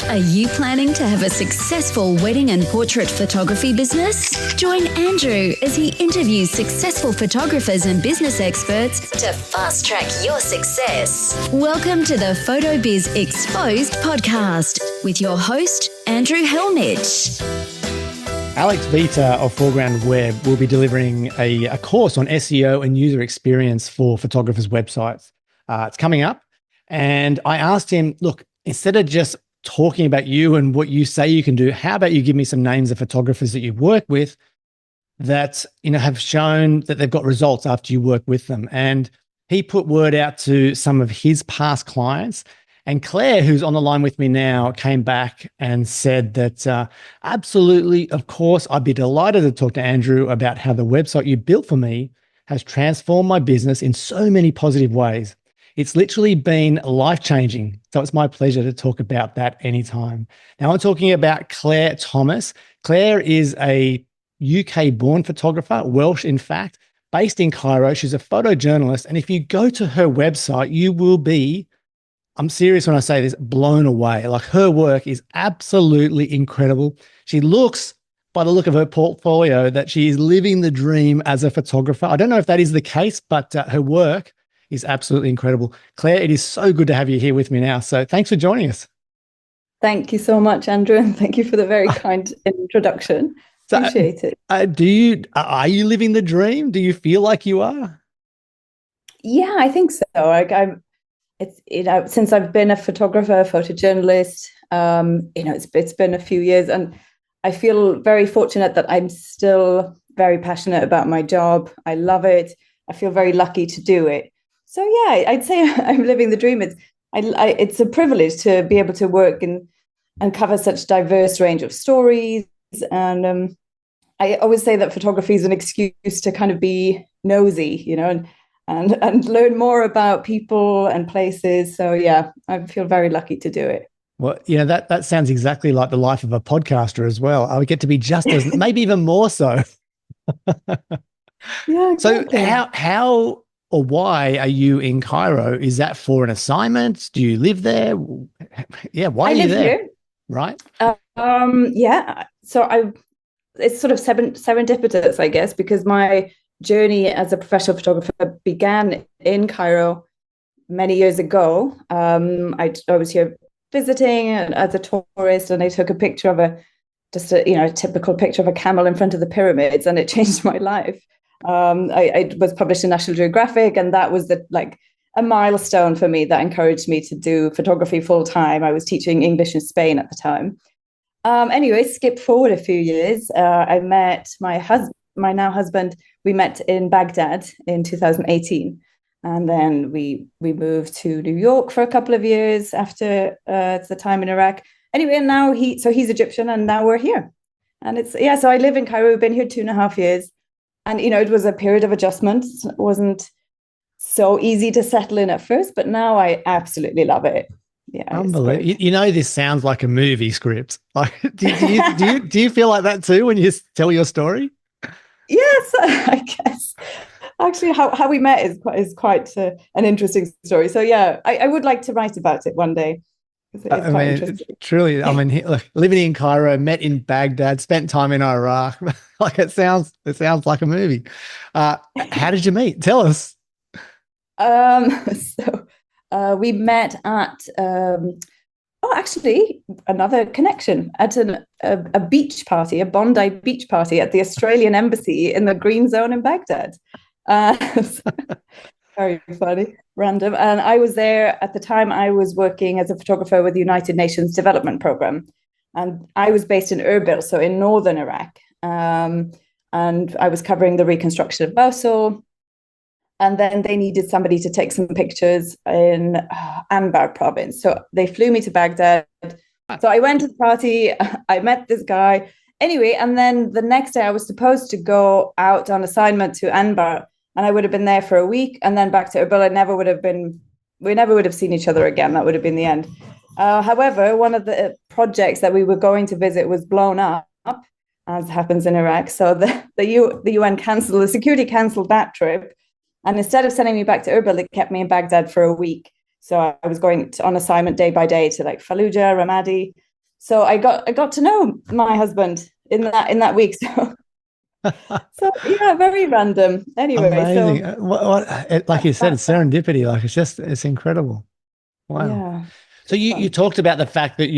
Are you planning to have a successful wedding and portrait photography business? Join Andrew as he interviews successful photographers and business experts to fast track your success. Welcome to the PhotoBiz Exposed podcast with your host, Andrew Hellmich. Alex Vita of Foreground Web will be delivering a course on SEO and user experience for photographers' websites. It's coming up. And I asked him, look, instead of just talking about you and what you say you can do, how about you give me some names of photographers that you work with that, have shown that they've got results after you work with them. And he put word out to some of his past clients. And Claire, who's on the line with me now, came back and said that absolutely, of course, I'd be delighted to talk to Andrew about how the website you built for me has transformed my business in so many positive ways. It's literally been life-changing. So it's my pleasure to talk about that anytime. Now I'm talking about Claire Thomas. Claire is a UK-born photographer, Welsh in fact, based in Cairo. She's a photojournalist. And if you go to her website, you will be, I'm serious when I say this, blown away. Like, her work is absolutely incredible. She looks, by the look of her portfolio, that she is living the dream as a photographer. I don't know if that is the case, but her work is absolutely incredible. Claire, it is so good to have you here with me now. So thanks for joining us. Thank you so much, Andrew, and thank you for the very kind introduction. Appreciate it. Are you living the dream? Do you feel like you are? Yeah, I think so. Since I've been a photographer, photojournalist, it's been a few years, and I feel very fortunate that I'm still very passionate about my job. I love it. I feel very lucky to do it. So yeah, I'd say I'm living the dream. It's a privilege to be able to work and cover such diverse range of stories. And I always say that photography is an excuse to kind of be nosy, and learn more about people and places. So yeah, I feel very lucky to do it. Well, that sounds exactly like the life of a podcaster as well. I would get to be just as, maybe even more so. Yeah. Exactly. So how or why are you in Cairo? Is that for an assignment? Do you live there? Yeah, why are you there? Here. Right. Yeah. So it's sort of serendipitous, I guess, because my journey as a professional photographer began in Cairo many years ago. I was here visiting as a tourist, and I took a picture of a typical picture of a camel in front of the pyramids, and it changed my life. I was published in National Geographic, and that was a milestone for me that encouraged me to do photography full time. I was teaching English in Spain at the time. Anyway, skip forward a few years. I met my now husband. We met in Baghdad in 2018, and then we moved to New York for a couple of years after the time in Iraq. Anyway, and now he's Egyptian, and now we're here. And so I live in Cairo. We've been here 2.5 years. And, it was a period of adjustment. It wasn't so easy to settle in at first, but now I absolutely love it. Yeah, unbelievable. This sounds like a movie script. Like, do you feel like that too when you tell your story? Yes, I guess. Actually, how we met is quite an interesting story. So yeah, I would like to write about it one day. Truly, living in Cairo, met in Baghdad, spent time in Iraq. Like, it sounds like a movie. How did you meet? Tell us. We met at actually another connection at a beach party, a Bondi beach party at the Australian Embassy in the Green Zone in Baghdad. Very funny, random. And I was there at the time. I was working as a photographer with the United Nations Development Programme. And I was based in Erbil, so in northern Iraq. And I was covering the reconstruction of Mosul. And then they needed somebody to take some pictures in Anbar province. So they flew me to Baghdad. So I went to the party. I met this guy. Anyway, and then the next day I was supposed to go out on assignment to Anbar. And I would have been there for a week and then back to Erbil. We never would have seen each other again. That would have been the end. However, one of the projects that we were going to visit was blown up, as happens in Iraq. So the UN cancelled, the security cancelled that trip. And instead of sending me back to Erbil, it kept me in Baghdad for a week. So I was going on assignment day by day to Fallujah, Ramadi. So I got to know my husband in that week. So yeah, very random. Anyway, Amazing. so Like you said, that, it's serendipity. Like it's incredible. Wow. yeah, So it's you fun. talked about the fact that,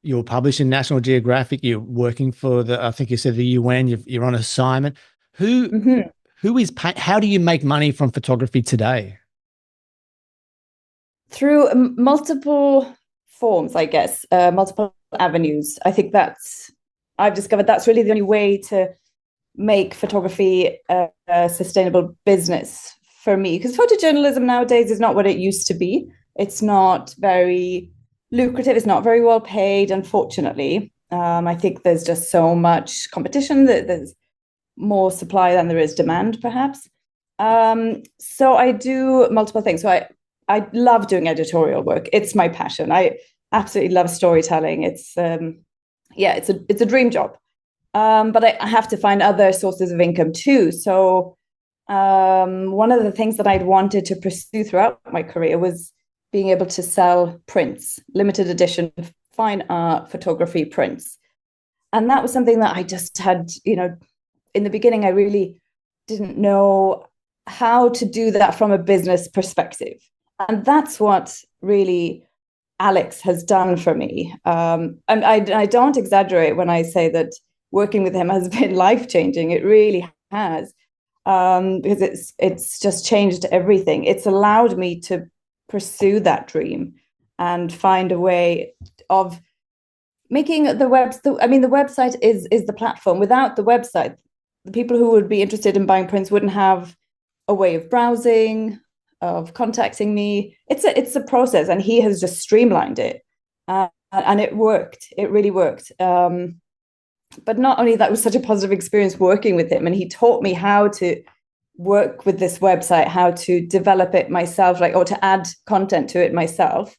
you were published in National Geographic. You're working for I think you said the UN. You're on assignment. Who Mhm. who is how do you make money from photography today? Through multiple forms, I guess, multiple avenues. I think I've discovered that's really the only way to make photography a sustainable business for me. Because photojournalism nowadays is not what it used to be. It's not very lucrative. It's not very well paid, unfortunately. I think there's just so much competition that there's more supply than there is demand, perhaps. So I do multiple things. So I love doing editorial work. It's my passion. I absolutely love storytelling. It's a dream job. But I have to find other sources of income too. So one of the things that I'd wanted to pursue throughout my career was being able to sell prints, limited edition fine art photography prints. And that was something that I just had, in the beginning, I really didn't know how to do that from a business perspective. And that's what really Alex has done for me. And I don't exaggerate when I say that working with him has been life-changing. It really has, because it's just changed everything. It's allowed me to pursue that dream and find a way of making the website is the platform. Without the website, the people who would be interested in buying prints wouldn't have a way of browsing, of contacting me. It's a process, and he has just streamlined it, and it worked. It really worked. But not only that, it was such a positive experience working with him, and he taught me how to work with this website, how to develop it myself, or to add content to it myself.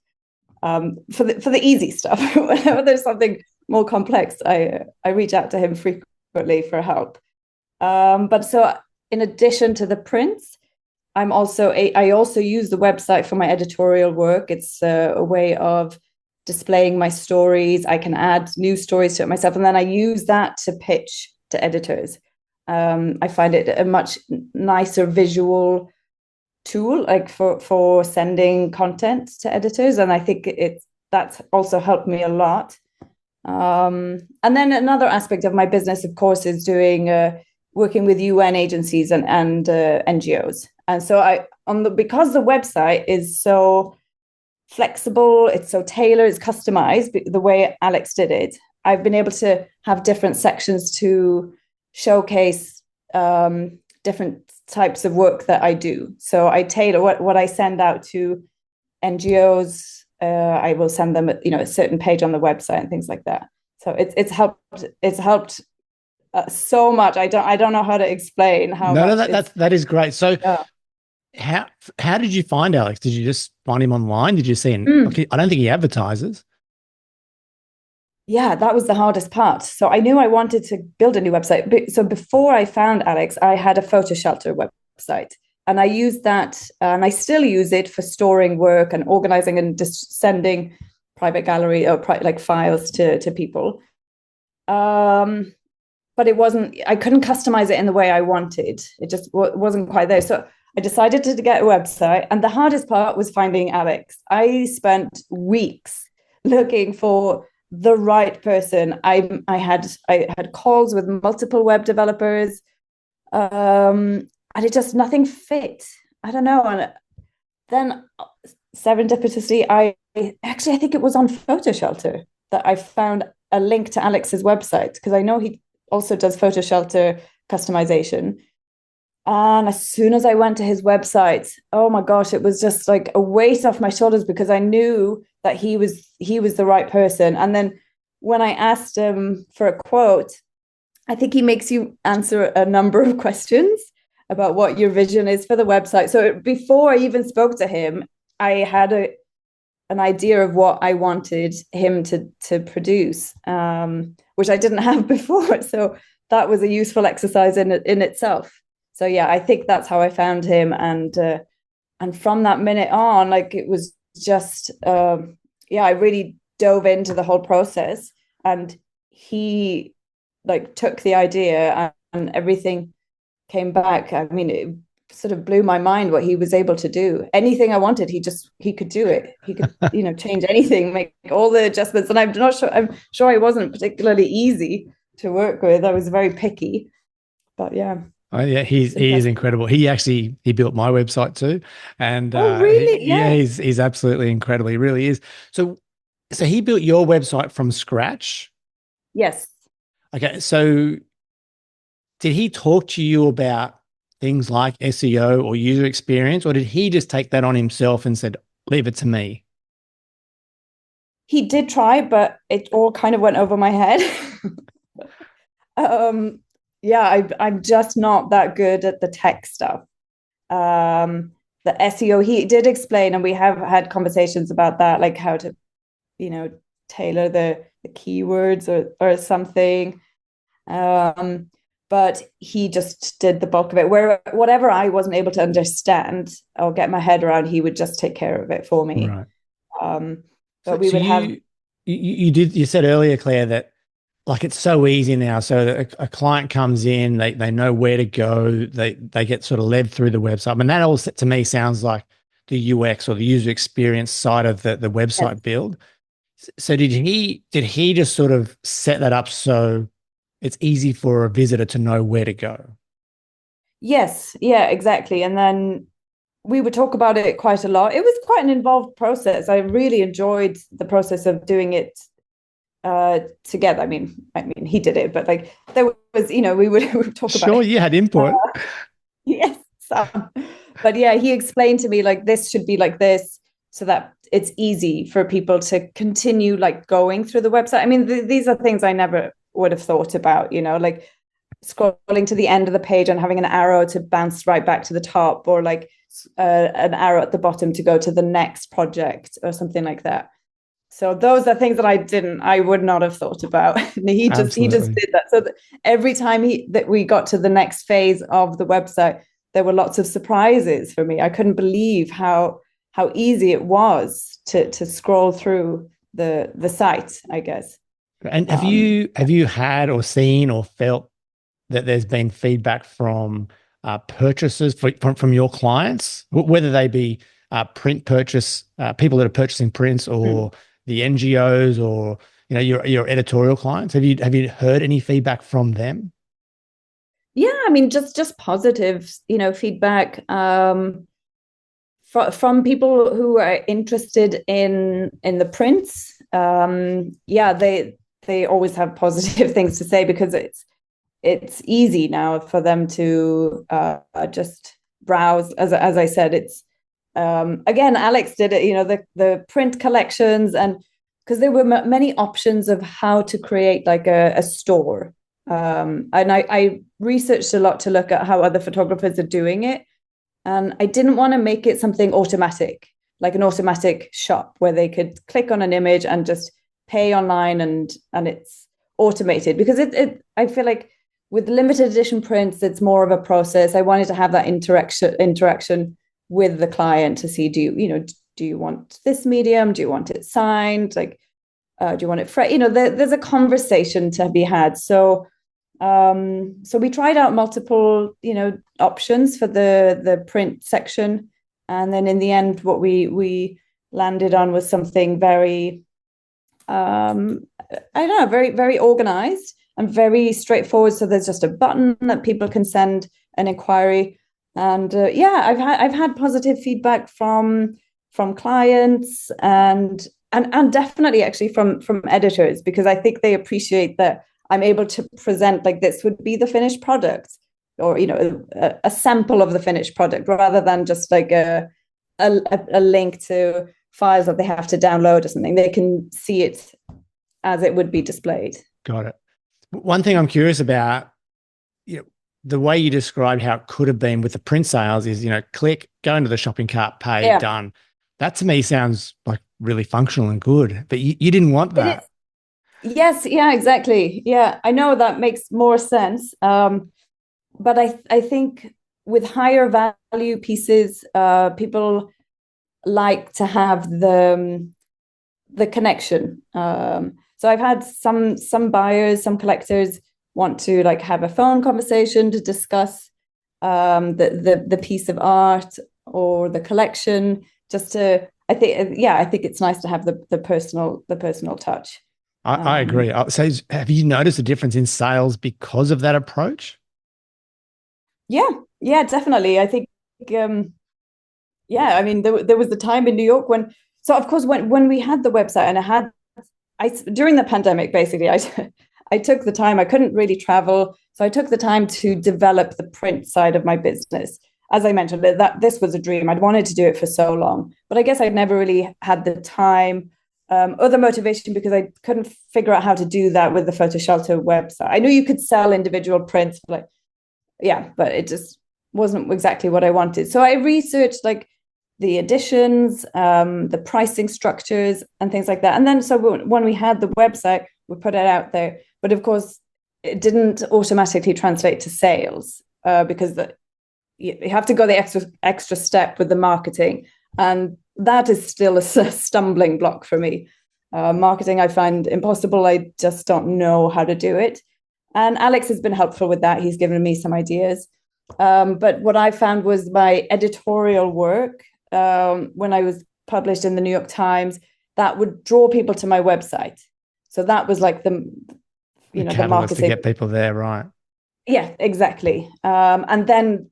For the easy stuff. Whenever there's something more complex, I reach out to him frequently for help. But so in addition to the prints, I also use the website for my editorial work. It's a way of displaying my stories. I can add new stories to it myself, and then I use that to pitch to editors. I find it a much nicer visual tool, like for sending content to editors, and I think that's also helped me a lot. And then another aspect of my business, of course, is doing working with UN agencies and NGOs. And so because the website is so flexible, it's so tailored, it's customized the way Alex did it, I've been able to have different sections to showcase different types of work that I do. So I tailor what I send out to NGOs. I will send them, a certain page on the website and things like that. So it's helped so much. I don't know how to explain how No, much. that is great. So Yeah. how did you find Alex? Did you just find him online? Did you see him? Okay, I don't think he advertises. Yeah, that was the hardest part. So I knew I wanted to build a new website. So before I found Alex, I had a photo shelter website, and I used that, and I still use it for storing work and organizing and just sending private gallery or like files to people. But I couldn't customize it in the way I wanted. It just wasn't quite there. So I decided to get a website, and the hardest part was finding Alex. I spent weeks looking for the right person. I had calls with multiple web developers, and nothing fit. I don't know. And then serendipitously, I think it was on Photo Shelter that I found a link to Alex's website, because I know he also does Photo Shelter customization. And as soon as I went to his website, oh my gosh, it was just like a weight off my shoulders, because I knew that he was the right person. And then when I asked him for a quote, I think he makes you answer a number of questions about what your vision is for the website. So before I even spoke to him, I had an idea of what I wanted him to produce, which I didn't have before. So that was a useful exercise in itself. So yeah, I think that's how I found him, and from that minute on, like, it was just I really dove into the whole process, and he like took the idea and everything came back. I mean, it sort of blew my mind what he was able to do. Anything I wanted, he could do it. He could, change anything, make all the adjustments. And I'm sure it wasn't particularly easy to work with. I was very picky, but yeah. Oh yeah, he is incredible. He built my website too, and oh really? he's absolutely incredible. He really is. So he built your website from scratch. Yes. Okay, so did he talk to you about things like SEO or user experience, or did he just take that on himself and said, "Leave it to me"? He did try, but it all kind of went over my head. Yeah, I'm just not that good at the tech stuff. The SEO, he did explain, and we have had conversations about that, like how to, tailor the keywords or something. But he just did the bulk of it. Where whatever I wasn't able to understand or get my head around, he would just take care of it for me. Right. But we would have. You said earlier, Claire, that like it's so easy now. So that a client comes in, they know where to go, they get sort of led through the website. I mean, that all to me sounds like the UX or the user experience side of the website build. So did he just sort of set that up so it's easy for a visitor to know where to go? Yes, yeah, exactly. And then we would talk about it quite a lot. It was quite an involved process. I really enjoyed the process of doing it together. I mean, he did it, but like there was, we would talk about. Sure, you had input. Yes, but yeah, he explained to me like this should be like this, so that it's easy for people to continue like going through the website. I mean, these are things I never would have thought about, like scrolling to the end of the page and having an arrow to bounce right back to the top, or like an arrow at the bottom to go to the next project or something like that. So those are things that I would not have thought about. he just did that. So that every time that we got to the next phase of the website, there were lots of surprises for me. I couldn't believe how easy it was to scroll through the site, I guess. And have you had or seen or felt that there's been feedback from purchasers from your clients, whether they be print purchase, people that are purchasing prints, or the NGOs, or your editorial clients? Have you heard any feedback from them? Yeah, I mean, just positive, feedback from people who are interested in the prints. Yeah, they always have positive things to say, because it's easy now for them to just browse. As I said, it's again, Alex did it, the print collections, and because there were many options of how to create like a store. And I researched a lot to look at how other photographers are doing it. And I didn't want to make it something automatic, like an automatic shop where they could click on an image and just pay online and it's automated, because I feel like with limited edition prints, it's more of a process. I wanted to have that interaction with the client to see, do you want this medium? Do you want it signed? Like, do you want it fresh? There's a conversation to be had. So we tried out multiple, options for the print section. And then in the end, what we landed on was something very, I don't know, very, very organized and very straightforward. So there's just a button that people can send an inquiry. And I've had positive feedback from clients and definitely actually from editors, because I think they appreciate that I'm able to present like this would be the finished product, or a sample of the finished product, rather than just like a link to files that they have to download or something. They can see it as it would be displayed. Got it. One thing I'm curious about, the way you described how it could have been with the print sales is, click, go into the shopping cart, pay, done. That to me sounds like really functional and good, but you didn't want that. Yes, yeah, exactly. Yeah, I know that makes more sense. But I think with higher value pieces, people like to have the connection. So I've had some buyers, some collectors want to like have a phone conversation to discuss the piece of art or the collection. I think it's nice to have the personal touch. I agree. So have you noticed a difference in sales because of that approach? Yeah, definitely. I think, I mean, there was the time in New York so of course, when we had the website and during the pandemic, basically, I took the time, I couldn't really travel. So I took the time to develop the print side of my business. As I mentioned, that this was a dream. I'd wanted to do it for so long, but I guess I'd never really had the time or the motivation because I couldn't figure out how to do that with the Photo Shelter website. I knew you could sell individual prints, but it just wasn't exactly what I wanted. So I researched like the editions, the pricing structures and things like that. And then so when we had the website, we put it out there. But of course, it didn't automatically translate to sales because you have to go the extra step with the marketing. And that is still a stumbling block for me. Marketing, I find impossible. I just don't know how to do it. And Alex has been helpful with that. He's given me some ideas. But what I found was my editorial work, when I was published in the New York Times, that would draw people to my website. So that was like the catalyst to get people there, right? Yeah, exactly. And then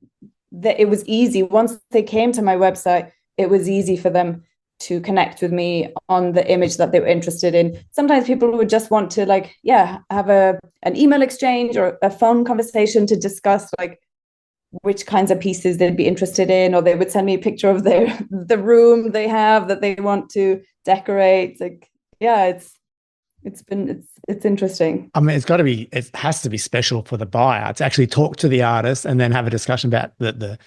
it was easy. Once they came to my website, it was easy for them to connect with me on the image that they were interested in. Sometimes people would just want to have an email exchange or a phone conversation to discuss like which kinds of pieces they'd be interested in, or they would send me a picture of the room they have that they want to decorate. It's interesting. I mean, it has to be special for the buyer to actually talk to the artist and then have a discussion about the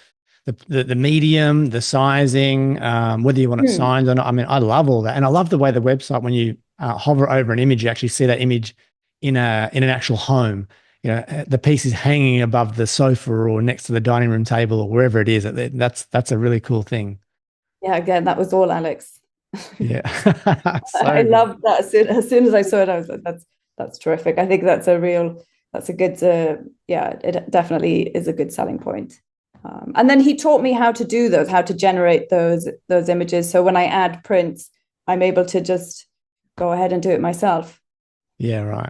medium, the sizing, whether you want it signed or not. I mean, I love all that. And I love the way the website, when you hover over an image, you actually see that image in an actual home. You know, the piece is hanging above the sofa or next to the dining room table or wherever it is. That's a really cool thing. Yeah, again, that was all Alex. Yeah. I loved that. As soon as I saw it, I was like, that's terrific. I think that's a good, it definitely is a good selling point. And then he taught me how to generate those images. So when I add prints, I'm able to just go ahead and do it myself. Yeah, right.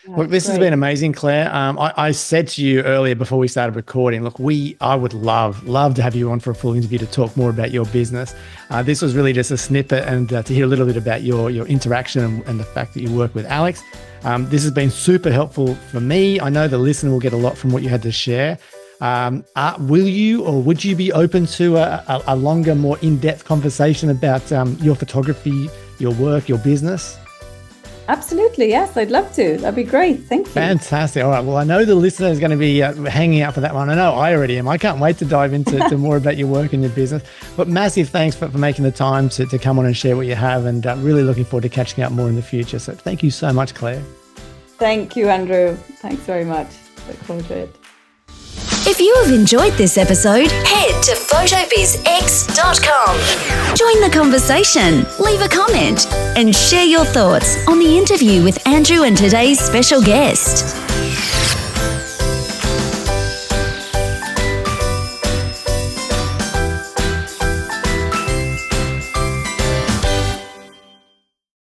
Look, this has been amazing, Claire. I said to you earlier before we started recording, look, I would love to have you on for a full interview to talk more about your business. This was really just a snippet and to hear a little bit about your interaction and the fact that you work with Alex. This has been super helpful for me. I know the listener will get a lot from what you had to share. Will you or would you be open to a longer, more in-depth conversation about your photography, your work, your business? Absolutely. Yes, I'd love to. That'd be great. Thank you. Fantastic. All right. Well, I know the listener is going to be hanging out for that one. I know I already am. I can't wait to dive into more about your work and your business. But massive thanks for making the time to come on and share what you have, and really looking forward to catching up more in the future. So thank you so much, Claire. Thank you, Andrew. Thanks very much. Look forward to it. If you have enjoyed this episode, head to PhotoBizX.com. Join the conversation, leave a comment, and share your thoughts on the interview with Andrew and today's special guest.